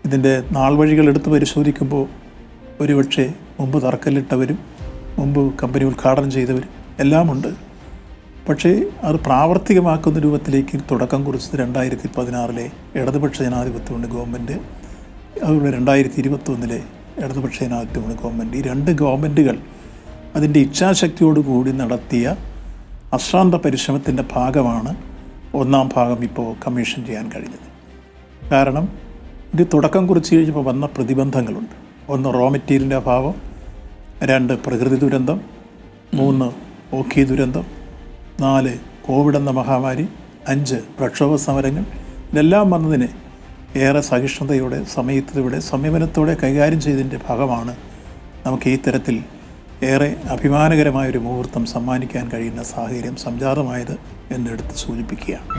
ഇതിൻ്റെ നാൾ വഴികൾ എടുത്ത് പരിശോധിക്കുമ്പോൾ ഒരുപക്ഷെ മുമ്പ് തറക്കല്ലിട്ടവരും മുമ്പ് കമ്പനി ഉദ്ഘാടനം ചെയ്തവരും എല്ലാമുണ്ട്. പക്ഷേ അത് പ്രാവർത്തികമാക്കുന്ന രൂപത്തിലേക്ക് തുടക്കം കുറിച്ചത് 2016 ഇടതുപക്ഷ ജനാധിപത്യമുണ്ട് ഗവൺമെൻറ്, അതുപോലെ 2021 ഇടതുപക്ഷ ജനാധിപത്യമുണ്ട് ഗവൺമെൻറ്. ഈ രണ്ട് ഗവൺമെൻറ്റുകൾ അതിൻ്റെ ഇച്ഛാശക്തിയോടുകൂടി നടത്തിയ അശ്രാന്ത പരിശ്രമത്തിൻ്റെ ഭാഗമാണ് ഒന്നാം ഭാഗം ഇപ്പോൾ കമ്മീഷൻ ചെയ്യാൻ കഴിഞ്ഞത്. കാരണം ഇത് തുടക്കം കുറിച്ച് കഴിഞ്ഞപ്പോൾ വന്ന പ്രതിബന്ധങ്ങളുണ്ട്. 1 റോ മെറ്റീരിയലിൻ്റെ അഭാവം, 2 പ്രകൃതി ദുരന്തം, 3 ഓഖി ദുരന്തം, 4 കോവിഡ് എന്ന മഹാമാരി, 5 പ്രക്ഷോഭ സമരങ്ങൾ. ഇതെല്ലാം വന്നതിന് ഏറെ സഹിഷ്ണുതയോടെ, സമയത്തോടെ, സംയമനത്തോടെ കൈകാര്യം ചെയ്തതിൻ്റെ ഭാഗമാണ് നമുക്ക് ഈ തരത്തിൽ ഏറെ അഭിമാനകരമായൊരു മുഹൂർത്തം സമ്മാനിക്കാൻ കഴിയുന്ന സാഹചര്യം സംജാതമായത് എന്നെടുത്ത് സൂചിപ്പിക്കുകയാണ്.